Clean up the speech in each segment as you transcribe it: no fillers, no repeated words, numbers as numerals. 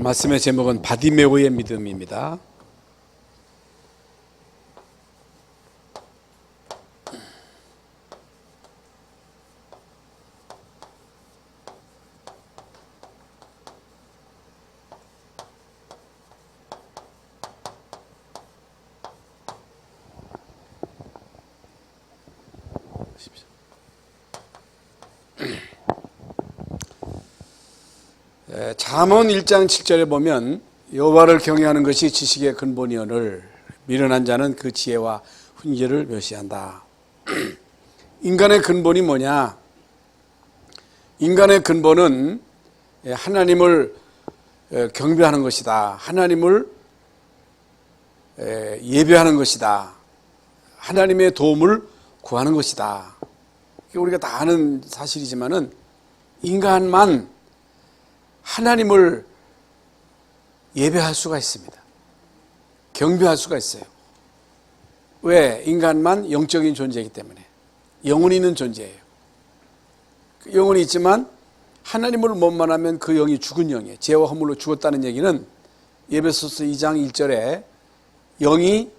말씀의 제목은 바디메오의 믿음입니다. 잠언 1장 7절에 보면 여호와를 경외하는 것이 지식의 근본이오늘 미련한 자는 그 지혜와 훈계를 멸시한다. 인간의 근본이 뭐냐? 인간의 근본은 하나님을 경배하는 것이다. 하나님을 예배하는 것이다. 하나님의 도움을 구하는 것이다. 우리가 다 아는 사실이지만은 인간만 하나님을 예배할 수가 있습니다. 경배할 수가 있어요. 왜? 인간만 영적인 존재이기 때문에. 영혼이 있는 존재예요. 영혼이 있지만 하나님을 못 만나면 그 영이 죽은 영이에요. 죄와 허물로 죽었다는 얘기는 에베소서 2장 1절에 영이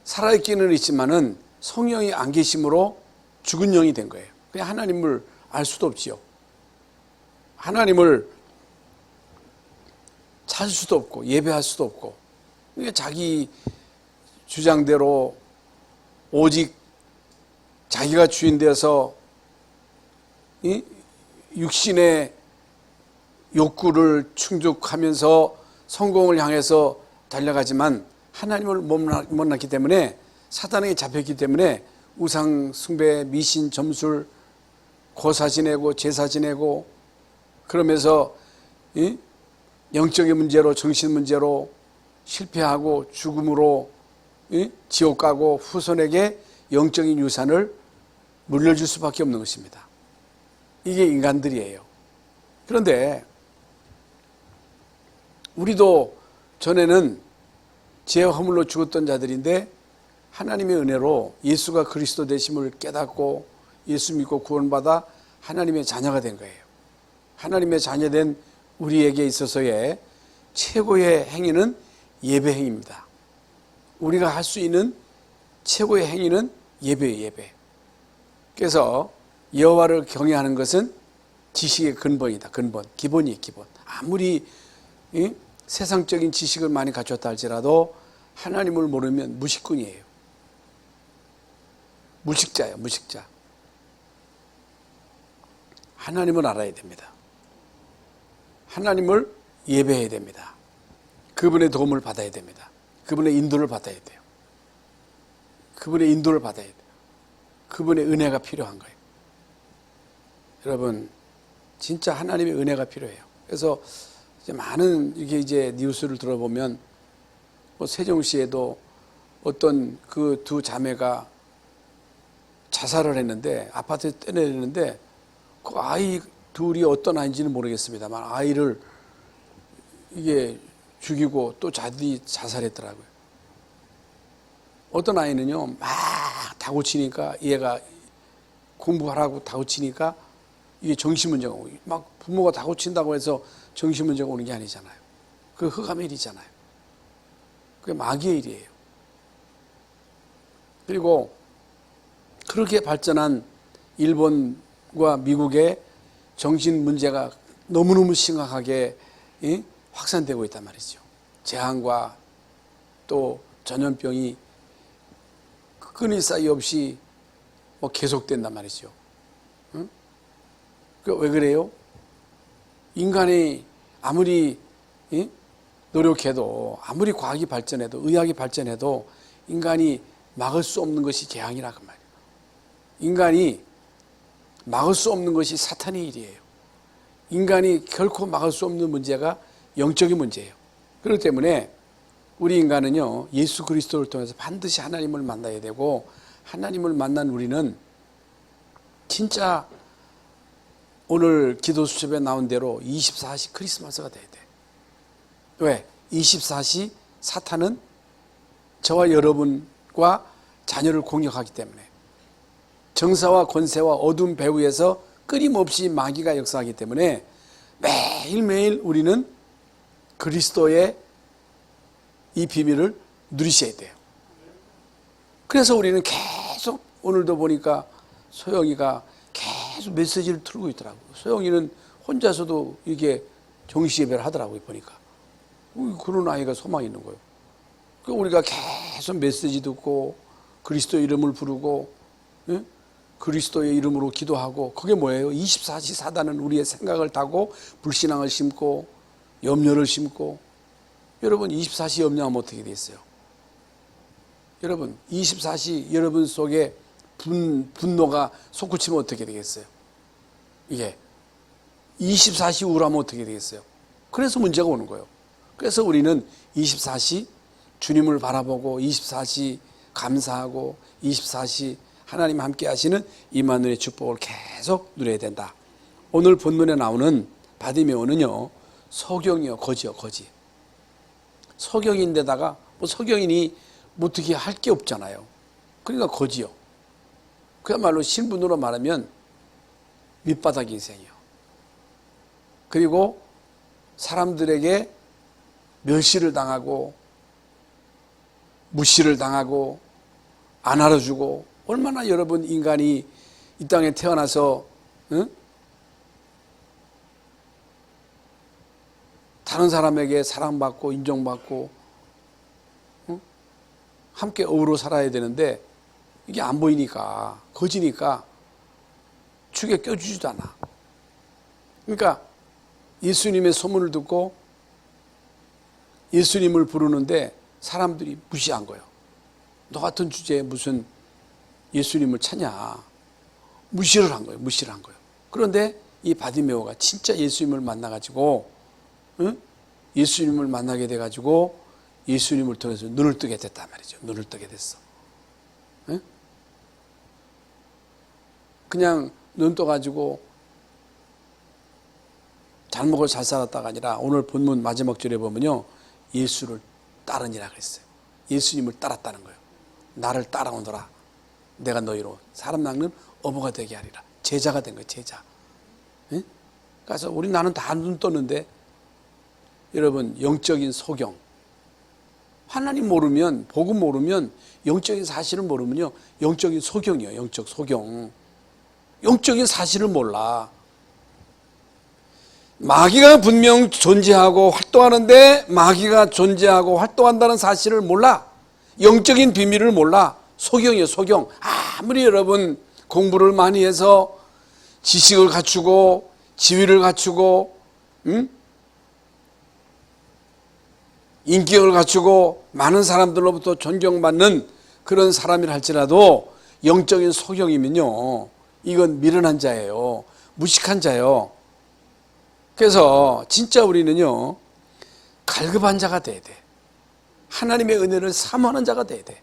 살아있기는 있지만은 성령이 안 계심으로 죽은 영이 된 거예요. 그냥 하나님을 알 수도 없지요. 하나님을 찾을 수도 없고 예배할 수도 없고, 그러니까 자기 주장대로 오직 자기가 주인 되어서 육신의 욕구를 충족하면서 성공을 향해서 달려가지만 하나님을 못 만났기 때문에, 사단에게 잡혔기 때문에 우상 숭배, 미신, 점술, 고사 지내고 제사 지내고 그러면서 영적인 문제로, 정신 문제로 실패하고 죽음으로 지옥 가고 후손에게 영적인 유산을 물려줄 수밖에 없는 것입니다. 이게 인간들이에요. 그런데 우리도 전에는 죄와 허물로 죽었던 자들인데 하나님의 은혜로 예수가 그리스도 되심을 깨닫고 예수 믿고 구원받아 하나님의 자녀가 된 거예요. 하나님의 자녀된 우리에게 있어서의 최고의 행위는 예배 행위입니다. 우리가 할 수 있는 최고의 행위는 예배예요, 예배. 그래서 여호와를 경외하는 것은 지식의 근본이다. 근본, 기본이에요, 기본. 아무리 세상적인 지식을 많이 갖췄다 할지라도 하나님을 모르면 무식꾼이에요. 무식자예요, 무식자. 하나님을 알아야 됩니다. 하나님을 예배해야 됩니다. 그분의 도움을 받아야 됩니다. 그분의 인도를 받아야 돼요. 그분의 인도를 받아야 돼요. 그분의 은혜가 필요한 거예요. 여러분, 진짜 하나님의 은혜가 필요해요. 그래서 이제 많은 이제 뉴스를 들어보면 뭐 세종시에도 어떤 그 두 자매가 자살을 했는데, 아파트에 떼내렸는데 그 아이 둘이 어떤 아이인지는 모르겠습니다만 아이를 이게 죽이고 또 자들이 자살했더라고요. 어떤 아이는요, 막 다구치니까, 얘가 공부하라고 다구치니까 이게 정신문제가 오고, 막 부모가 다구친다고 해서 정신문제가 오는 게 아니잖아요. 그 흑암의 일이잖아요. 그게 마귀의 일이에요. 그리고 그렇게 발전한 일본과 미국의 정신 문제가 너무너무 심각하게 확산되고 있단 말이죠. 재앙과 또 전염병이 끊임사이 없이 계속된단 말이죠. 왜 그래요? 인간이 아무리 노력해도, 아무리 과학이 발전해도, 의학이 발전해도 인간이 막을 수 없는 것이 재앙이라 그 말이에요. 인간이 막을 수 없는 것이 사탄의 일이에요. 인간이 결코 막을 수 없는 문제가 영적인 문제예요. 그렇기 때문에 우리 인간은요, 예수 그리스도를 통해서 반드시 하나님을 만나야 되고, 하나님을 만난 우리는 진짜 오늘 기도 수첩에 나온 대로 24시 크리스마스가 돼야 돼. 왜? 24시 사탄은 저와 여러분과 자녀를 공격하기 때문에, 정사와 권세와 어둠 배후에서 끊임없이 마귀가 역사하기 때문에 매일매일 우리는 그리스도의 이 비밀을 누리셔야 돼요. 그래서 우리는 계속 오늘도 보니까 소영이가 계속 메시지를 틀고 있더라고요. 소영이는 혼자서도 이게 정시 예배를 하더라고요. 보니까 그런 아이가 소망이 있는 거예요. 우리가 계속 메시지 듣고 그리스도 이름을 부르고, 예? 그리스도의 이름으로 기도하고, 그게 뭐예요? 24시 사단은 우리의 생각을 타고 불신앙을 심고 염려를 심고. 여러분 24시 염려하면 어떻게 되겠어요? 여러분 24시 여러분 속에 분노가 솟구치면 어떻게 되겠어요? 이게 24시 우울하면 어떻게 되겠어요? 그래서 문제가 오는 거예요. 그래서 우리는 24시 주님을 바라보고 24시 감사하고 24시 하나님 함께 하시는 임마누엘의 축복을 계속 누려야 된다. 오늘 본문에 나오는 바디메오는요, 소경이요, 거지요, 거지. 소경인데다가 뭐 소경인이 뭐 어떻게 할 게 없잖아요. 그러니까 거지요. 그야말로 신분으로 말하면 밑바닥 인생이요. 그리고 사람들에게 멸시를 당하고 무시를 당하고 안 알아주고, 얼마나 여러분 인간이 이 땅에 태어나서 다른 사람에게 사랑받고 인정받고 함께 어우러 살아야 되는데 이게 안 보이니까, 거지니까 축에 껴주지도 않아. 그러니까 예수님의 소문을 듣고 예수님을 부르는데 사람들이 무시한 거예요. 너 같은 주제에 무슨 예수님을 찾냐. 무시를 한 거예요. 무시를 한 거예요. 그런데 이 바디메오가 진짜 예수님을 만나가지고, 예수님을 만나게 돼가지고 예수님을 통해서 눈을 뜨게 됐단 말이죠. 눈을 뜨게 됐어. 그냥 눈 떠가지고 잘 먹고 잘 살았다가 아니라 오늘 본문 마지막 절에 보면요, 예수를 따르니라 그랬어요. 예수님을 따랐다는 거예요. 나를 따라오너라. 내가 너희로 사람 낚는 어부가 되게 하리라. 제자가 된 거예요. 제자. 그래서 우리 나는 다 눈 떴는데, 여러분 영적인 소경, 하나님 모르면, 복음 모르면, 영적인 사실을 모르면요, 영적인 소경이에요. 영적 소경. 영적인 사실을 몰라. 마귀가 분명 존재하고 활동하는데 마귀가 존재하고 활동한다는 사실을 몰라. 영적인 비밀을 몰라. 소경이에요. 소경. 아무리 여러분 공부를 많이 해서 지식을 갖추고 지위를 갖추고 인격을 갖추고 많은 사람들로부터 존경받는 그런 사람이라 할지라도 영적인 소경이면요, 이건 미련한 자예요. 무식한 자예요. 그래서 진짜 우리는요, 갈급한 자가 돼야 돼. 하나님의 은혜를 사모하는 자가 돼야 돼.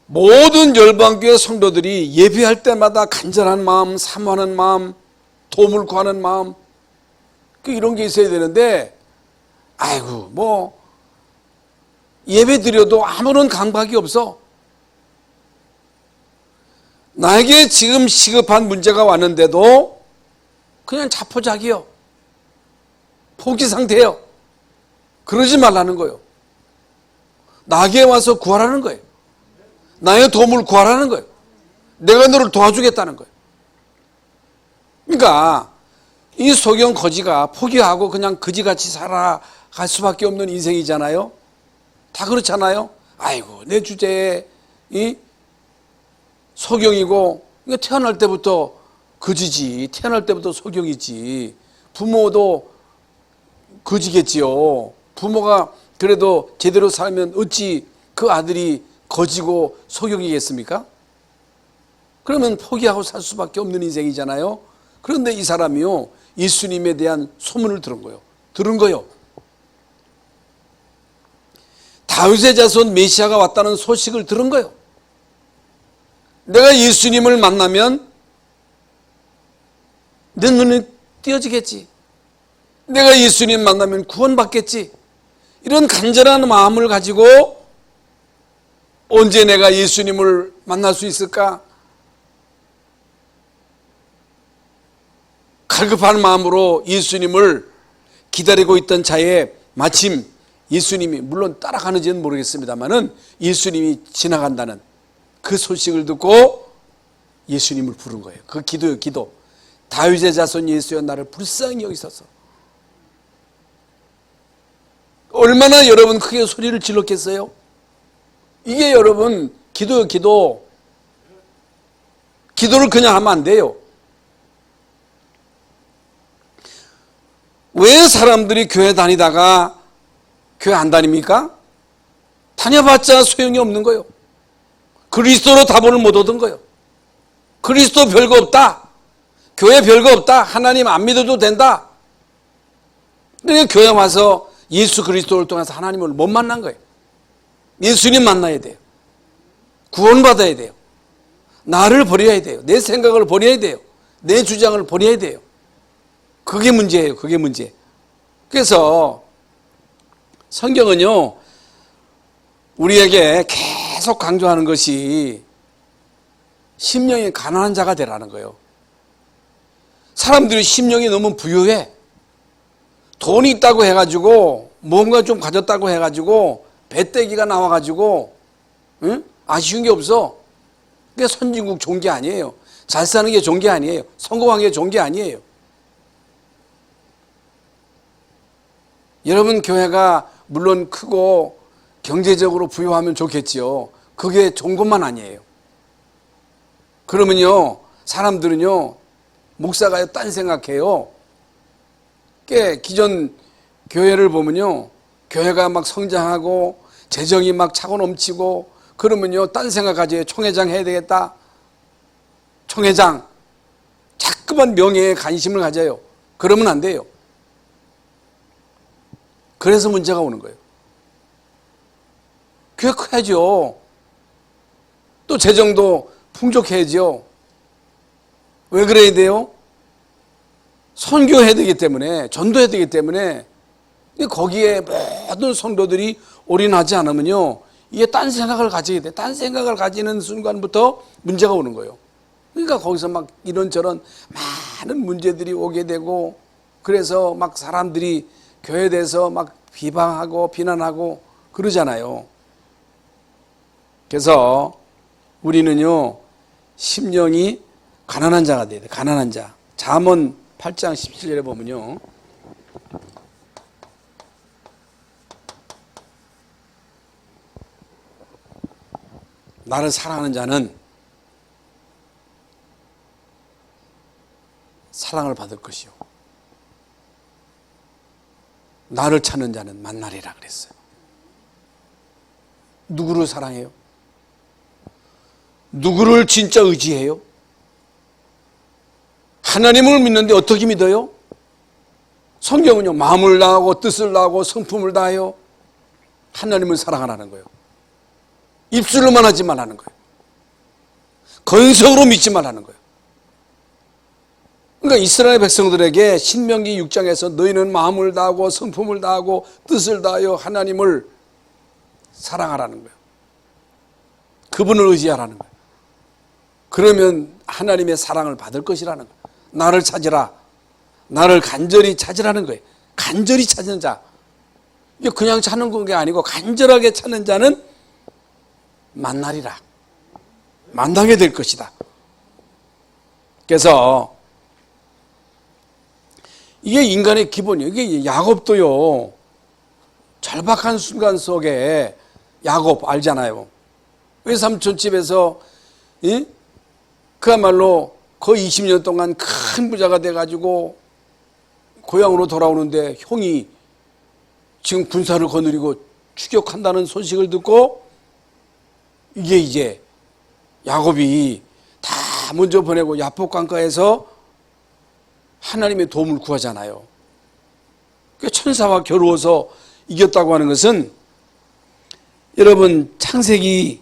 모든 열방교회 성도들이 예배할 때마다 간절한 마음, 사모하는 마음, 도움을 구하는 마음, 이런 게 있어야 되는데, 아이고 뭐 예배 드려도 아무런 강박이 없어. 나에게 지금 시급한 문제가 왔는데도 그냥 자포자기요. 포기 상태예요. 그러지 말라는 거예요. 나에게 와서 구하라는 거예요. 나의 도움을 구하라는 거예요. 내가 너를 도와주겠다는 거예요. 그러니까 이 소경 거지가 포기하고 그냥 거지같이 살아갈 수밖에 없는 인생이잖아요. 다 그렇잖아요. 아이고 내 주제에 이 소경이고, 이거 태어날 때부터 거지지. 태어날 때부터 소경이지. 부모도 거지겠지요. 부모가 그래도 제대로 살면 어찌 그 아들이 거지고 소경이겠습니까? 그러면 포기하고 살 수밖에 없는 인생이잖아요. 그런데 이 사람이요, 예수님에 대한 소문을 들은 거예요. 들은 거예요. 다윗의 자손 메시아가 왔다는 소식을 들은 거예요. 내가 예수님을 만나면 내 눈에 띄어지겠지. 내가 예수님 만나면 구원받겠지. 이런 간절한 마음을 가지고 언제 내가 예수님을 만날 수 있을까? 갈급한 마음으로 예수님을 기다리고 있던 차에 마침 예수님이, 물론 따라가는지는 모르겠습니다만은 예수님이 지나간다는 그 소식을 듣고 예수님을 부른 거예요. 그 기도요, 기도. 다윗의 자손 예수여 나를 불쌍히 여기소서. 얼마나 여러분 크게 소리를 질렀겠어요? 이게 여러분 기도요, 기도. 기도를 그냥 하면 안 돼요. 왜 사람들이 교회 다니다가 교회 안 다닙니까? 다녀봤자 소용이 없는 거예요. 그리스도로 답을 못 얻은 거예요. 그리스도 별거 없다. 교회 별거 없다. 하나님 안 믿어도 된다. 그러니까 교회 와서 예수 그리스도를 통해서 하나님을 못 만난 거예요. 예수님 만나야 돼요. 구원받아야 돼요. 나를 버려야 돼요. 내 생각을 버려야 돼요. 내 주장을 버려야 돼요. 그게 문제예요. 그게 문제. 그래서 성경은요, 우리에게 계속 강조하는 것이 심령이 가난한 자가 되라는 거예요. 사람들이 심령이 너무 부유해. 돈이 있다고 해가지고 뭔가 좀 가졌다고 해가지고 배때기가 나와가지고 아쉬운 게 없어. 그게 선진국 좋은 게 아니에요. 잘 사는 게 좋은 게 아니에요. 성공한 게 좋은 게 아니에요. 여러분 교회가 물론 크고 경제적으로 부유하면 좋겠지요. 그게 좋은 것만 아니에요. 그러면요 사람들은요 목사가 딴 생각해요. 기존 교회를 보면요 교회가 막 성장하고 재정이 막 차고 넘치고 그러면요 딴 생각하지. 총회장 해야 되겠다. 총회장. 자꾸만 명예에 관심을 가져요. 그러면 안 돼요. 그래서 문제가 오는 거예요. 교회 커야죠. 또 재정도 풍족해야죠. 왜 그래야 돼요? 선교해야 되기 때문에, 전도해야 되기 때문에. 거기에 모든 성도들이 올인하지 않으면요 이게 딴 생각을 가지게 돼. 딴 생각을 가지는 순간부터 문제가 오는 거예요. 그러니까 거기서 막 이런저런 많은 문제들이 오게 되고, 그래서 막 사람들이 교회에 대해서 막 비방하고 비난하고 그러잖아요. 그래서 우리는요 심령이 가난한 자가 돼야 돼. 가난한 자. 잠언 8장 17절에 보면요 나를 사랑하는 자는 사랑을 받을 것이요 나를 찾는 자는 만나리라 그랬어요. 누구를 사랑해요? 누구를 진짜 의지해요? 하나님을 믿는데 어떻게 믿어요? 성경은요 마음을 다하고 뜻을 다하고 성품을 다하여 하나님을 사랑하라는 거예요. 입술로만 하지 말라는 거예요. 건성으로 믿지 말라는 거예요. 그러니까 이스라엘 백성들에게 신명기 6장에서 너희는 마음을 다하고 성품을 다하고 뜻을 다하여 하나님을 사랑하라는 거예요. 그분을 의지하라는 거예요. 그러면 하나님의 사랑을 받을 것이라는 거예요. 나를 찾으라. 나를 간절히 찾으라는 거예요. 간절히 찾는 자. 이게 그냥 찾는 게 아니고 간절하게 찾는 자는 만나리라. 만나게 될 것이다. 그래서 이게 인간의 기본이에요. 이게 야곱도요 절박한 순간 속에 야곱 알잖아요. 외삼촌 집에서 그야말로 거의 20년 동안 큰 부자가 돼가지고 고향으로 돌아오는데 형이 지금 군사를 거느리고 추격한다는 소식을 듣고 이게 이제 야곱이 다 먼저 보내고 야복 강가에서 하나님의 도움을 구하잖아요. 천사와 겨루어서 이겼다고 하는 것은 여러분 창세기의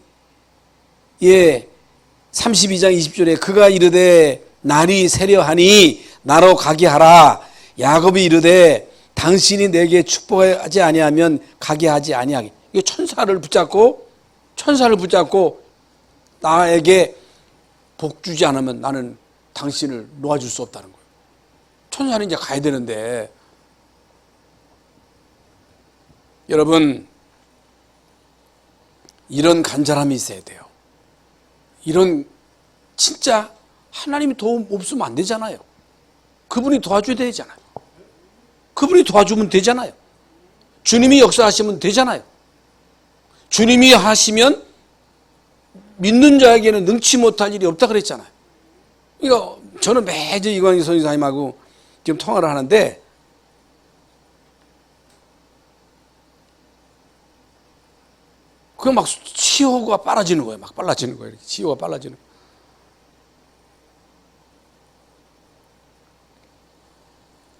32장 20절에 그가 이르되 날이 새려하니 나로 가게 하라. 야곱이 이르되 당신이 내게 축복하지 아니하면 가게 하지 아니하게. 이게 천사를 붙잡고 나에게 복 주지 않으면 나는 당신을 놓아줄 수 없다는 거예요. 천사는 이제 가야 되는데, 여러분, 이런 간절함이 있어야 돼요. 이런, 진짜 하나님이 도움 없으면 안 되잖아요. 그분이 도와줘야 되잖아요. 그분이 도와주면 되잖아요. 주님이 역사하시면 되잖아요. 주님이 하시면 믿는 자에게는 능치 못할 일이 없다 그랬잖아요. 그러니까 저는 매주 이광희 선생님하고 지금 통화를 하는데, 그 막 치호가 빨라지는 거예요. 막 빨라지는 거예요. 이렇게 치호가 빨라지는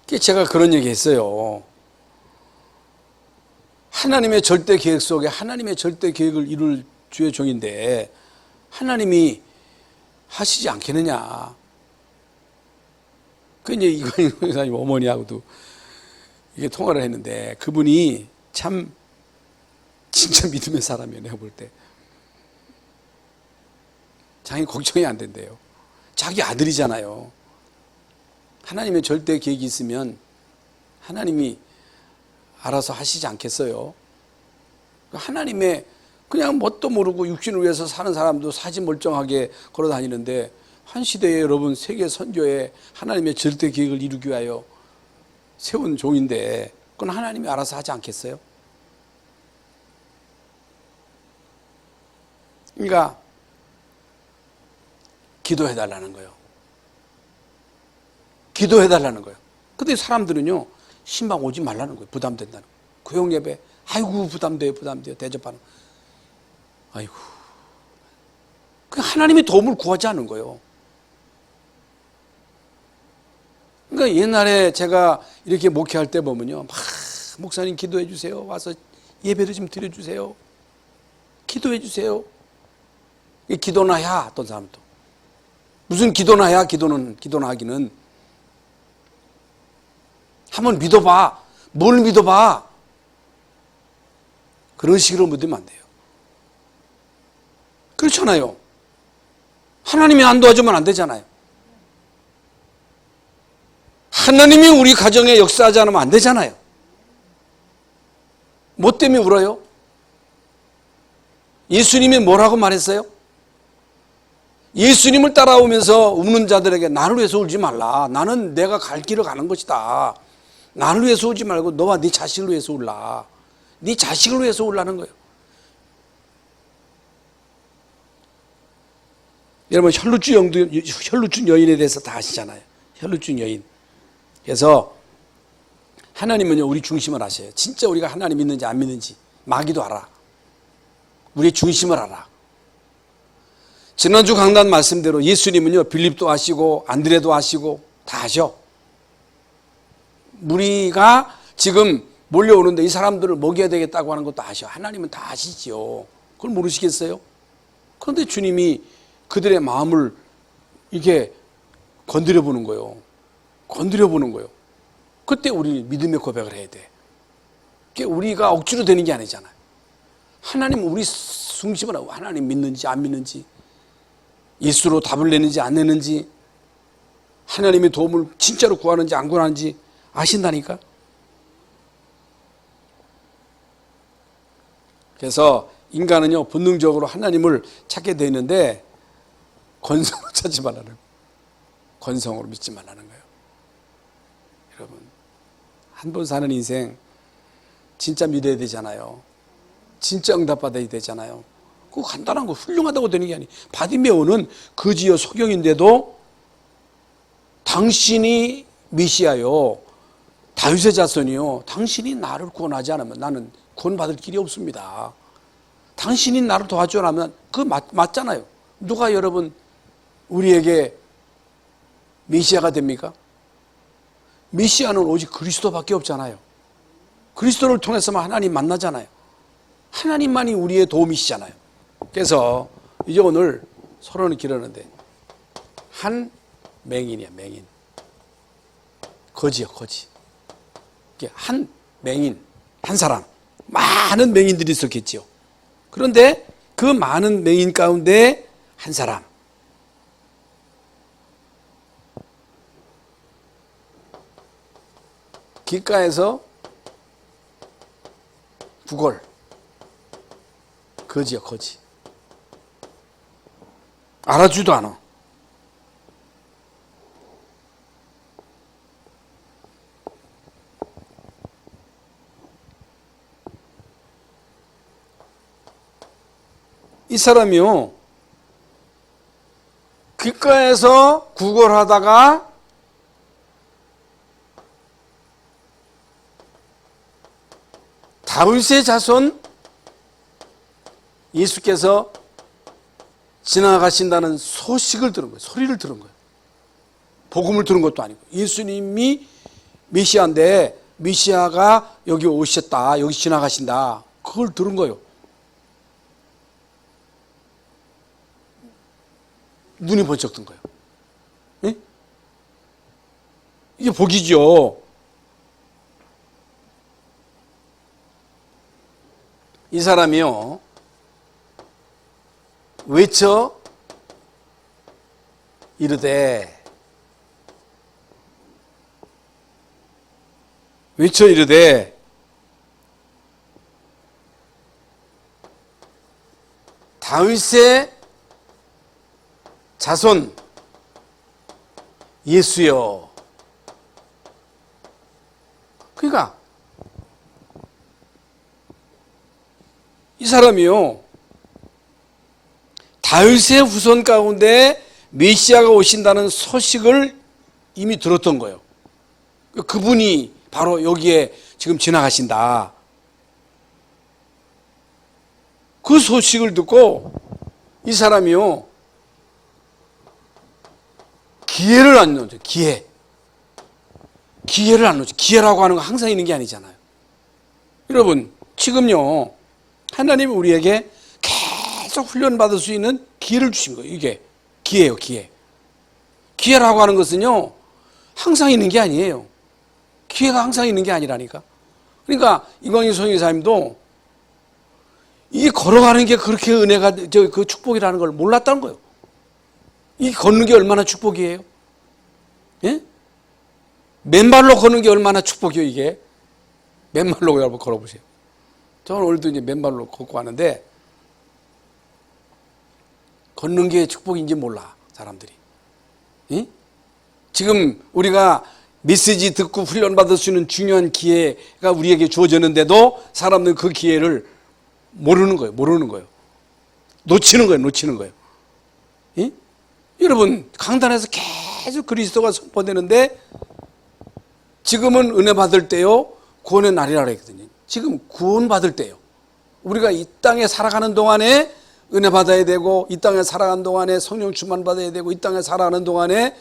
거예요. 제가 그런 얘기 했어요. 하나님의 절대 계획 속에 하나님의 절대 계획을 이룰 주의 종인데 하나님이 하시지 않겠느냐. 그 이제 이광희 선생님 어머니하고도 이게 통화를 했는데, 그분이 참 진짜 믿음의 사람이에요. 내가 볼 때 자기 걱정이 안 된대요. 자기 아들이잖아요. 하나님의 절대 계획이 있으면 하나님이 알아서 하시지 않겠어요? 하나님의 그냥 뭣도 모르고 육신을 위해서 사는 사람도 사지 멀쩡하게 걸어 다니는데, 한 시대에 여러분 세계 선교에 하나님의 절대 계획을 이루기 위하여 세운 종인데, 그건 하나님이 알아서 하지 않겠어요? 그러니까 기도해달라는 거예요. 기도해달라는 거예요. 근데 사람들은요, 신방 오지 말라는 거예요. 부담된다는 거예요. 구역 예배, 아이고 부담돼요, 대접하는. 아이고, 그 하나님의 도움을 구하지 않은 거예요. 그러니까 옛날에 제가 이렇게 목회할 때 보면요, 막 목사님 기도해 주세요, 와서 예배를 좀 드려주세요, 기도해 주세요. 기도나 해야, 어떤 사람도 무슨 기도나 해야, 기도나 하기는 한번 믿어봐. 뭘 믿어봐? 그런 식으로 믿으면 안 돼요. 그렇잖아요. 하나님이 안 도와주면 안 되잖아요. 하나님이 우리 가정에 역사하지 않으면 안 되잖아요. 뭐 때문에 울어요? 예수님이 뭐라고 말했어요? 예수님을 따라오면서 우는 자들에게 나를 위해서 울지 말라. 나는 내가 갈 길을 가는 것이다. 나를 위해서 울지 말고 너와 네 자식을 위해서 울라. 네 자식을 위해서 울라는 거예요. 여러분, 혈루증 여인에 대해서 다 아시잖아요. 혈루증 여인. 그래서 하나님은요, 우리 중심을 아셔요. 진짜 우리가 하나님 믿는지 안 믿는지 마귀도 알아. 우리의 중심을 알아. 지난주 강단 말씀대로 예수님은요, 빌립도 아시고 안드레도 아시고 다 아셔. 무리가 지금 몰려오는데 이 사람들을 먹여야 되겠다고 하는 것도 아셔. 하나님은 다 아시지요. 그걸 모르시겠어요? 그런데 주님이 그들의 마음을 이렇게 건드려 보는 거예요. 건드려 보는 거예요. 그때 우리는 믿음의 고백을 해야 돼. 그게 우리가 억지로 되는 게 아니잖아요. 하나님 우리 중심을 하고, 하나님 믿는지 안 믿는지, 예수로 답을 내는지 안 내는지, 하나님의 도움을 진짜로 구하는지 안 구하는지 아신다니까. 그래서 인간은요, 본능적으로 하나님을 찾게 되는데 건성으로 찾지 말라는 거예요. 건성으로 믿지 말라는 거예요. 여러분, 한 번 사는 인생 진짜 믿어야 되잖아요. 진짜 응답받아야 되잖아요. 그거 간단한 거, 훌륭하다고 되는 게 아니에요. 바디메오는 거지요 소경인데도 당신이 메시아요, 다윗의 자손이요, 당신이 나를 구원하지 않으면 나는 구원받을 길이 없습니다. 당신이 나를 도와주라면 그거 맞잖아요. 누가 여러분 우리에게 메시아가 됩니까? 메시아는 오직 그리스도밖에 없잖아요. 그리스도를 통해서만 하나님 만나잖아요. 하나님만이 우리의 도움이시잖아요. 그래서 이제 오늘 서론을 기르는데, 한 맹인이야, 맹인. 거지요, 거지. 한 맹인, 한 사람. 많은 맹인들이 있었겠지요. 그런데 그 많은 맹인 가운데 한 사람. 귓가에서 구걸. 거지야, 거지. 알아주지도 않아. 이 사람이요, 귓가에서 구걸하다가 다윗의 자손 예수께서 지나가신다는 소식을 들은 거예요. 소리를 들은 거예요. 복음을 들은 것도 아니고. 예수님이 메시아인데 메시아가 여기 오셨다, 여기 지나가신다, 그걸 들은 거예요. 눈이 번쩍 뜬 거예요. 예? 이게 복이죠. 이 사람이요, 외쳐 이르되 다윗의 자손 예수여. 그러니까 이 사람이요, 다윗의 후손 가운데 메시아가 오신다는 소식을 이미 들었던 거예요. 그분이 바로 여기에 지금 지나가신다. 그 소식을 듣고 이 사람이요, 기회를 안 놓죠. 기회를 안 놓죠. 기회라고 하는 거 항상 있는 게 아니잖아요. 여러분, 지금요, 하나님이 우리에게 계속 훈련받을 수 있는 기회를 주신 거예요. 이게 기회예요, 기회. 기회라고 하는 것은요, 항상 있는 게 아니에요. 기회가 항상 있는 게 아니라니까. 그러니까 이광희 선교사님도 이게 걸어가는 게 그렇게 은혜가, 그 축복이라는 걸 몰랐다는 거예요. 이 걷는 게 얼마나 축복이에요? 예? 맨발로 걷는 게 얼마나 축복이에요, 이게? 맨발로 여러분 걸어보세요. 저는 오늘도 이제 맨발로 걷고 하는데, 걷는 게 축복인지 몰라, 사람들이. 예? 지금 우리가 메시지 듣고 훈련받을 수 있는 중요한 기회가 우리에게 주어졌는데도 사람들은 그 기회를 모르는 거예요. 놓치는 거예요. 예? 여러분, 강단에서 계속 그리스도가 선포되는데 지금은 은혜 받을 때요, 구원의 날이라 그랬거든요. 지금 구원 받을 때요. 우리가 이 땅에 살아가는 동안에 은혜 받아야 되고, 이 땅에 살아가는 동안에 성령 충만 받아야 되고, 이 땅에 살아가는 동안에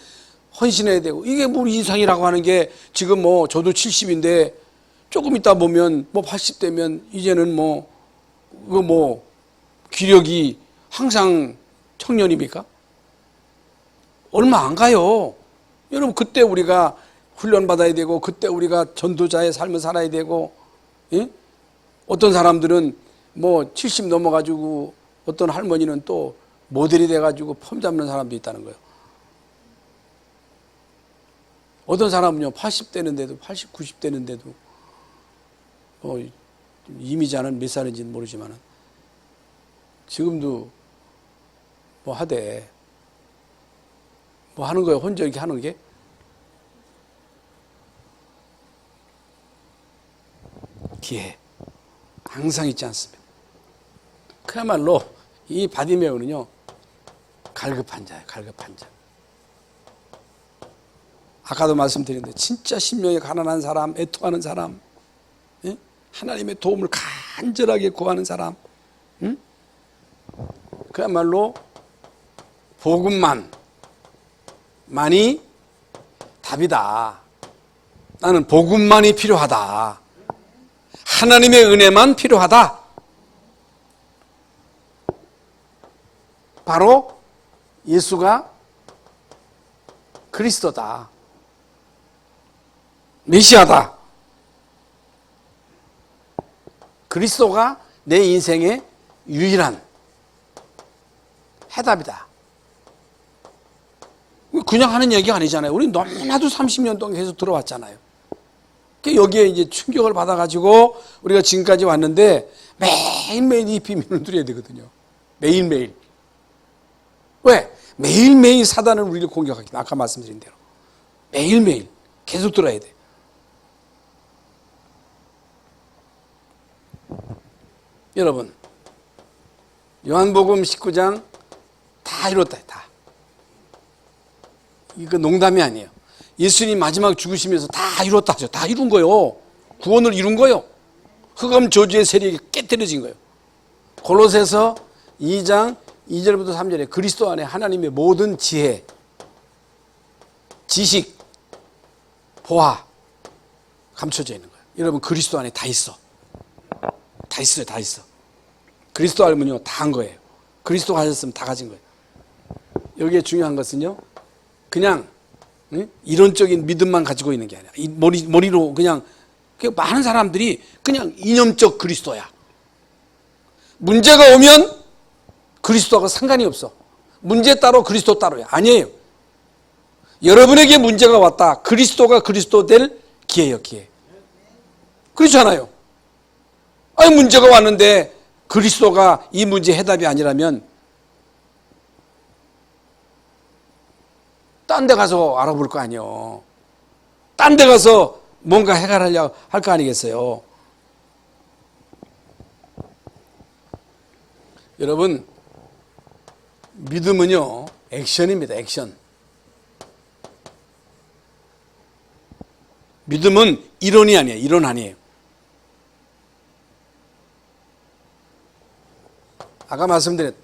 헌신해야 되고, 이게 뭐 이상이라고 하는 게, 지금 뭐 저도 70인데 조금 있다 보면 뭐 80되면 이제는 뭐 기력이 항상 청년입니까? 얼마 안 가요. 여러분, 그때 우리가 훈련 받아야 되고, 그때 우리가 전도자의 삶을 살아야 되고, 예? 어떤 사람들은 뭐 70 넘어가지고 어떤 할머니는 또 모델이 돼가지고 폼 잡는 사람도 있다는 거예요. 어떤 사람은요, 80 되는데도, 80, 90 되는데도, 이미자는 몇 살인지는 모르지만, 지금도 뭐 하대. 뭐 하는 거예요, 혼자 이렇게 하는 게? 기회. 항상 있지 않습니다. 그야말로 이 바디메오는요, 갈급한 자예요, 갈급한 자. 아까도 말씀드렸는데, 진짜 심령이 가난한 사람, 애통하는 사람, 예? 하나님의 도움을 간절하게 구하는 사람, 응? 그야말로 복음만이 답이다. 나는 복음만이 필요하다. 하나님의 은혜만 필요하다. 바로 예수가 그리스도다. 메시아다. 그리스도가 내 인생의 유일한 해답이다. 그냥 하는 얘기가 아니잖아요. 우리 너무나도 30년 동안 계속 들어왔잖아요. 여기에 이제 충격을 받아가지고 우리가 지금까지 왔는데 매일매일 이 비밀을 누려야 되거든요. 매일매일. 왜? 매일매일 사단은 우리를 공격하기 때문에 아까 말씀드린 대로. 매일매일 계속 들어야 돼. 여러분, 요한복음 19장 다 이뤘다. 다. 이거 농담이 아니에요. 예수님 마지막 죽으시면서 다 이뤘다 하죠. 다 이룬 거요. 구원을 이룬 거요. 흑암 저주의 세력이 깨뜨려진 거예요. 골로새서 2장 2절부터 3절에 그리스도 안에 하나님의 모든 지혜, 지식, 보아 감춰져 있는 거예요. 여러분 그리스도 안에 다 있어. 다 있어요. 다 있어. 그리스도 알면요 다 한 거예요. 그리스도 가졌으면 다 가진 거예요. 여기에 중요한 것은요 그냥 이론적인 믿음만 가지고 있는 게 아니라 머리로 그냥 많은 사람들이 그냥 이념적 그리스도야. 문제가 오면 그리스도하고 상관이 없어. 문제 따로 그리스도 따로야. 아니에요. 여러분에게 문제가 왔다. 그리스도가 그리스도 될 기회예요. 기회. 그렇잖아요. 아니 문제가 왔는데 그리스도가 이 문제 해답이 아니라면 딴 데 가서 알아볼 거 아니에요. 딴 데 가서 뭔가 해결하려고 할 거 아니겠어요. 여러분 믿음은요 액션입니다. 액션. 믿음은 이론이 아니에요. 이론 아니에요. 아까 말씀드린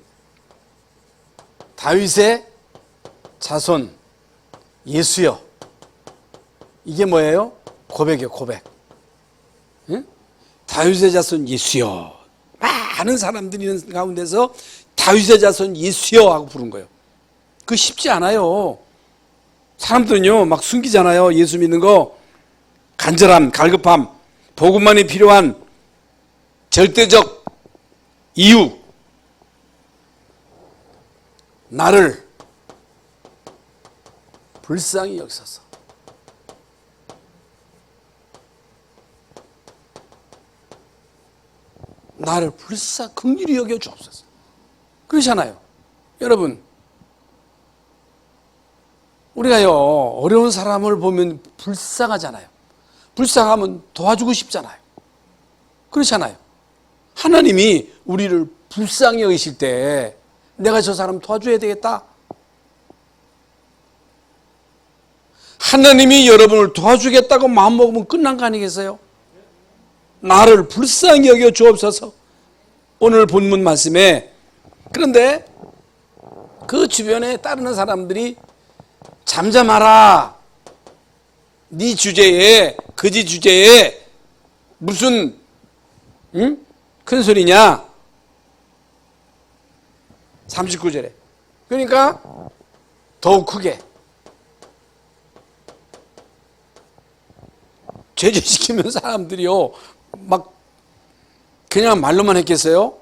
다윗의 자손 예수여. 이게 뭐예요? 고백이에요. 고백. 응? 다윗의 자손 예수여. 많은 사람들이 있는 가운데서 다윗의 자손 예수여 하고 부른 거예요. 그거 쉽지 않아요. 사람들은요 막 숨기잖아요. 예수 믿는 거. 간절함, 갈급함, 복음만이 필요한 절대적 이유. 나를 불쌍히 여기소서. 나를 긍휼히 여겨 주옵소서. 그러잖아요. 여러분 우리가요 어려운 사람을 보면 불쌍하잖아요. 불쌍하면 도와주고 싶잖아요. 그렇잖아요. 하나님이 우리를 불쌍히 여기실 때 내가 저 사람 도와줘야 되겠다. 하나님이 여러분을 도와주겠다고 마음먹으면 끝난 거 아니겠어요? 나를 불쌍히 여겨 주옵소서. 오늘 본문 말씀에. 그런데 그 주변에 따르는 사람들이 잠잠하라. 네 주제에 거짓 주제에 무슨 큰 소리냐. 39절에. 그러니까 더욱 크게 제재시키면 사람들이요 막 그냥 말로만 했겠어요?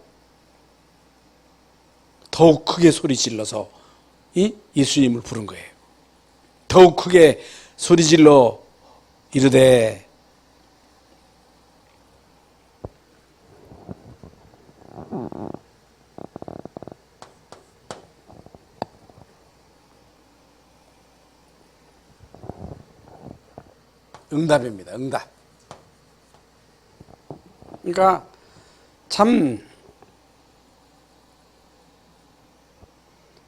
더욱 크게 소리 질러서 예수님을 부른 거예요. 더욱 크게 소리 질러 이르되 응답입니다. 응답. 그러니까 참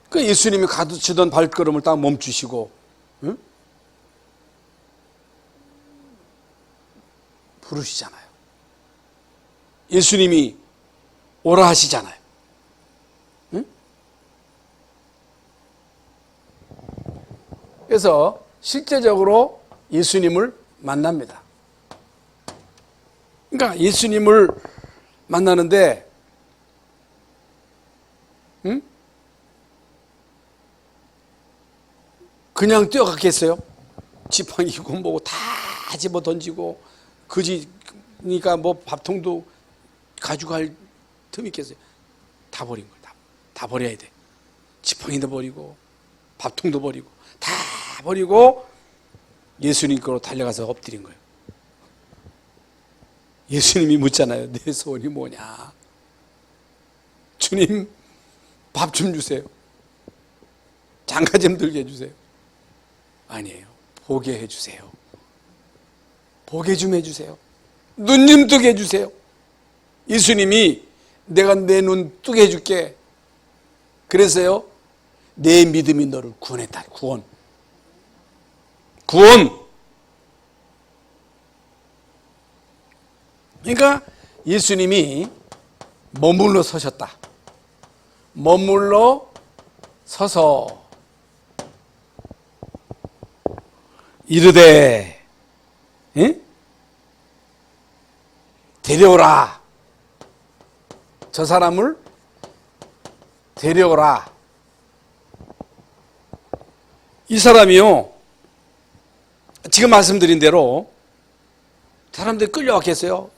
그 예수님이 가두치던 발걸음을 딱 멈추시고 응? 부르시잖아요. 예수님이 오라 하시잖아요. 응? 그래서 실제적으로 예수님을 만납니다. 그러니까 예수님을 만나는데 그냥 뛰어갔겠어요? 지팡이고 뭐고 다 집어 던지고 그지니까 뭐 밥통도 가지고 갈 틈이 있겠어요? 다 버린 거예요. 다 버려야 돼. 지팡이도 버리고 밥통도 버리고 다 버리고 예수님 거로 달려가서 엎드린 거예요. 예수님이 묻잖아요. 내 소원이 뭐냐? 주님, 밥 좀 주세요. 장가 좀 들게 해주세요. 아니에요. 보게 해주세요. 보게 좀 해주세요. 눈 좀 뜨게 해주세요. 예수님이 내가 내 눈 뜨게 해줄게. 그래서요, 내 믿음이 너를 구원했다. 구원. 그러니까 예수님이 머물러 서셨다. 머물러 서서 이르되 데려오라. 저 사람을 데려오라. 이 사람이요, 지금 말씀드린 대로 사람들이 끌려왔겠어요.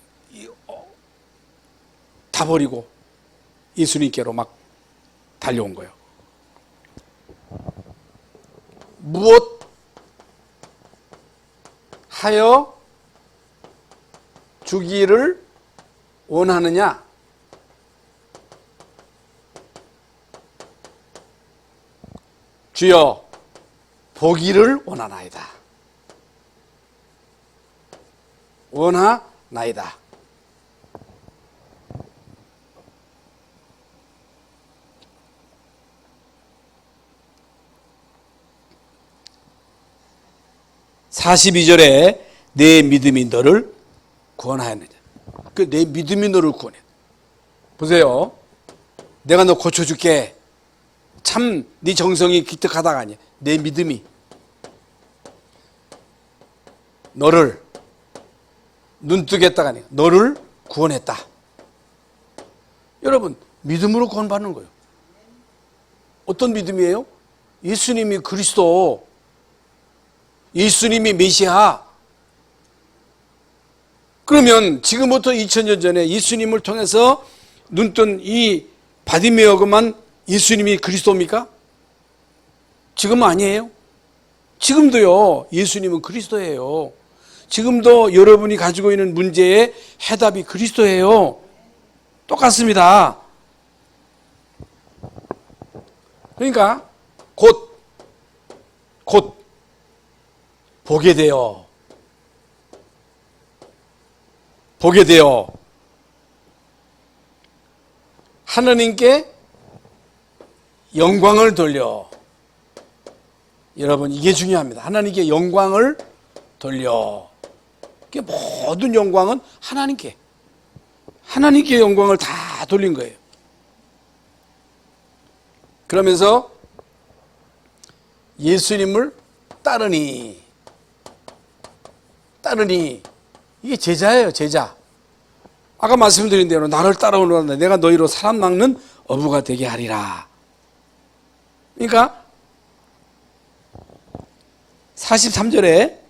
다 버리고 예수님께로 막 달려온 거예요. 무엇 하여 주기를 원하느냐? 주여, 보기를 원하나이다. 원하나이다. (42절에) 내 믿음이 너를 구원하였느냐. 그 내 믿음이 너를 구원해. 보세요. 내가 너 고쳐줄게. 참 네 정성이 기특하다가 아니야. 내 믿음이 너를 눈뜨겠다가 아니야. 너를 구원했다. 여러분, 믿음으로 구원받는 거예요. 어떤 믿음이에요? 예수님이 그리스도, 예수님이 메시아. 그러면 지금부터 2000년 전에 예수님을 통해서 눈뜬 이 바디메어만 예수님이 그리스도입니까? 지금은 아니에요. 지금도요, 예수님은 그리스도예요. 지금도 여러분이 가지고 있는 문제의 해답이 그리스도예요. 똑같습니다. 그러니까 곧 보게 되어 하나님께 영광을 돌려. 여러분, 이게 중요합니다. 하나님께 영광을 돌려. 모든 영광은 하나님께 영광을 다 돌린 거예요. 그러면서 예수님을 따르니 이게 제자예요. 제자. 아까 말씀드린 대로 나를 따라오노라. 내가 너희로 사람 낚는 어부가 되게 하리라. 그러니까 43절에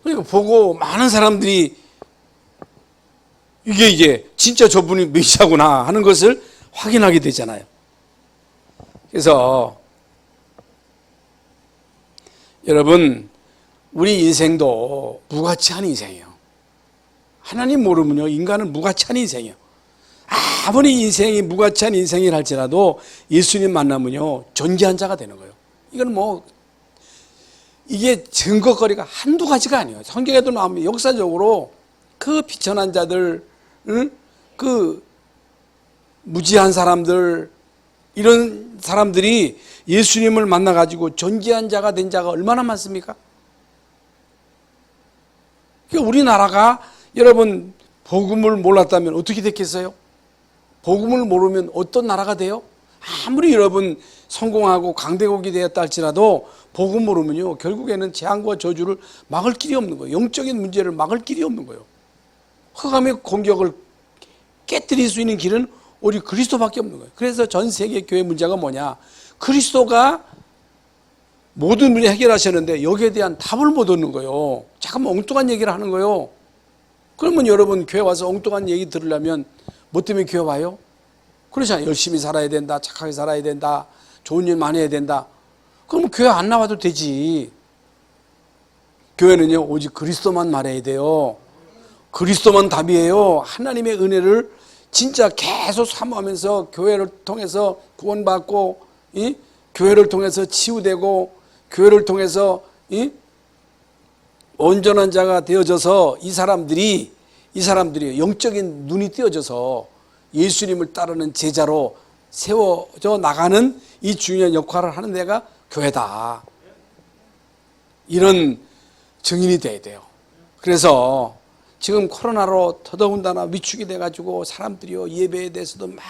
그러니까 보고 많은 사람들이 이게 진짜 저분이 메시아구나 하는 것을 확인하게 되잖아요. 그래서 여러분, 우리 인생도 무가치한 인생이에요. 하나님 모르면요, 인간은 무가치한 인생이에요. 아무리 인생이 무가치한 인생이라 할지라도 예수님 만나면요, 존귀한 자가 되는 거예요. 이건 이게 증거거리가 한두 가지가 아니에요. 성경에도 나오면 역사적으로 그 비천한 자들, 그 무지한 사람들, 이런 사람들이 예수님을 만나가지고 존귀한 자가 된 자가 얼마나 많습니까? 우리나라가 여러분 복음을 몰랐다면 어떻게 됐겠어요? 복음을 모르면 어떤 나라가 돼요? 아무리 여러분 성공하고 강대국이 되었다 할지라도 복음 모르면요, 결국에는 재앙과 저주를 막을 길이 없는 거예요. 영적인 문제를 막을 길이 없는 거예요. 흑암의 공격을 깨뜨릴 수 있는 길은 오직 그리스도밖에 없는 거예요. 그래서 전 세계 교회 문제가 뭐냐? 그리스도가 모든 문제 해결하셨는데 여기에 대한 답을 못 얻는 거예요. 잠깐만 엉뚱한 얘기를 하는 거예요. 그러면 여러분 교회 와서 엉뚱한 얘기 들으려면 뭐 때문에 교회 와요? 그러잖아요. 열심히 살아야 된다, 착하게 살아야 된다, 좋은 일 많이 해야 된다. 그럼 교회 안 나와도 되지. 교회는요 오직 그리스도만 말해야 돼요. 그리스도만 답이에요. 하나님의 은혜를 진짜 계속 사모하면서 교회를 통해서 구원받고, 교회를 통해서 치유되고, 교회를 통해서 온전한 자가 되어져서 이 사람들이 영적인 눈이 띄어져서 예수님을 따르는 제자로 세워져 나가는 이 중요한 역할을 하는 데가 교회다. 이런 증인이 돼야 돼요. 그래서 지금 코로나로 더더군다나 위축이 돼가지고 사람들이요 예배에 대해서도 막,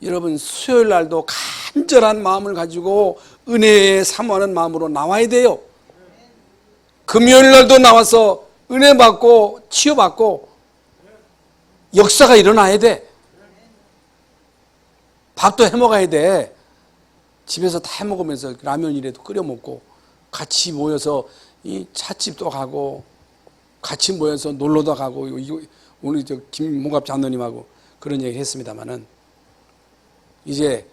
여러분 수요일 날도 간절한 마음을 가지고 은혜에 사모하는 마음으로 나와야 돼요. 금요일 날도 나와서 은혜 받고 치유받고 역사가 일어나야 돼. 밥도 해먹어야 돼. 집에서 다 해먹으면서 라면이라도 끓여 먹고 같이 모여서 이 찻집도 가고 같이 모여서 놀러도 가고, 오늘 저 김몽갑 장로님하고 그런 얘기를 했습니다마는 이제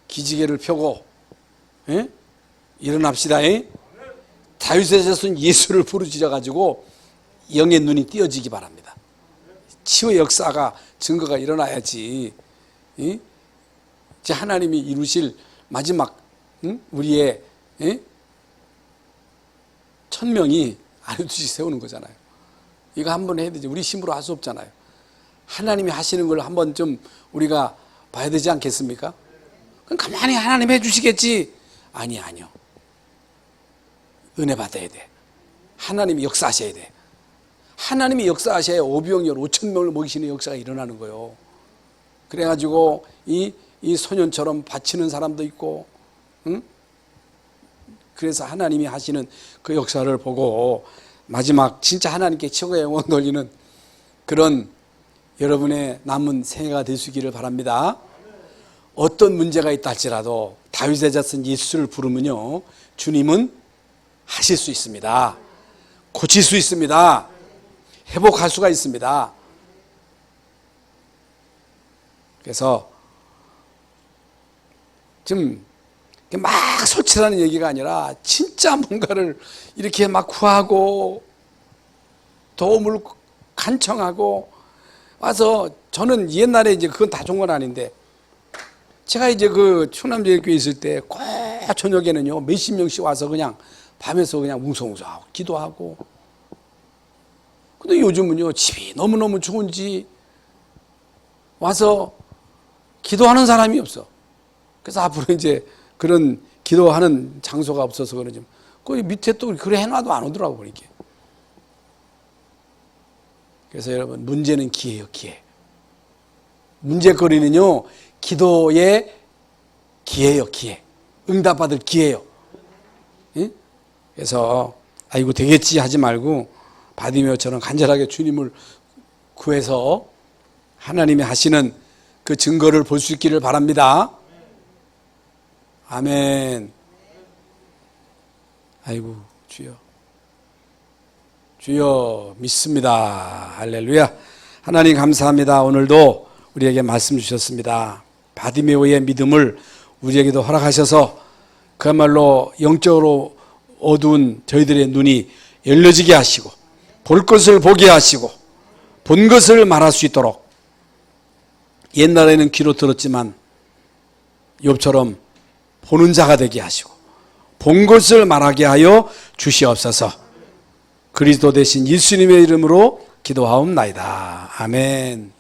기지개를 펴고 일어납시다. 다윗의 자손 예수를 부르짖어 가지고 영의 눈이 띄어지기 바랍니다. 치유의 역사가 증거가 일어나야지. 이제 하나님이 이루실 마지막 우리의 1000명이 아래두시 세우는 거잖아요. 이거 한번 해야 되지. 우리 힘으로 할 수 없잖아요. 하나님이 하시는 걸 한번 좀 우리가 봐야 되지 않겠습니까? 그럼 가만히 하나님 해주시겠지. 아니요. 은혜 받아야 돼. 하나님이 역사하셔야 돼. 하나님이 역사하셔야 오병이어 5,000명을 먹이시는 역사가 일어나는 거예요. 그래가지고 이 소년처럼 바치는 사람도 있고, 그래서 하나님이 하시는 그 역사를 보고 마지막 진짜 하나님께 최고의 영광 돌리는 그런 여러분의 남은 생애가 될 수 있기를 바랍니다. 어떤 문제가 있다 할지라도 다윗의 자손 예수를 부르면요 주님은 하실 수 있습니다. 고칠 수 있습니다. 회복할 수가 있습니다. 그래서 지금 막 소치라는 얘기가 아니라 진짜 뭔가를 이렇게 막 구하고 도움을 간청하고 와서, 저는 옛날에 이제 그건 다 좋은 건 아닌데, 제가 이제 그 충남제일교회 있을 때 꼭 저녁에는요 몇십 명씩 와서 그냥 밤에서 그냥 웅성웅성하고 기도하고. 근데 요즘은요 집이 너무너무 좋은지 와서 기도하는 사람이 없어. 그래서 앞으로 이제 그런 기도하는 장소가 없어서 그러지, 그 밑에 또 그래 해놔도 안 오더라고 그렇게. 그래서 여러분 문제는 기회예요. 기회. 문제거리는요 기도의 기회예요. 기회. 응답받을 기회예요. 응? 그래서 아이고 되겠지 하지 말고 바디메오처럼 간절하게 주님을 구해서 하나님이 하시는 그 증거를 볼 수 있기를 바랍니다. 아멘. 아이고 주여, 주여 믿습니다. 할렐루야. 하나님 감사합니다. 오늘도 우리에게 말씀 주셨습니다. 바디메오의 믿음을 우리에게도 허락하셔서 그야말로 영적으로 어두운 저희들의 눈이 열려지게 하시고 볼 것을 보게 하시고 본 것을 말할 수 있도록, 옛날에는 귀로 들었지만 욥처럼 보는 자가 되게 하시고 본 것을 말하게 하여 주시옵소서. 그리스도 대신 예수님의 이름으로 기도하옵나이다. 아멘.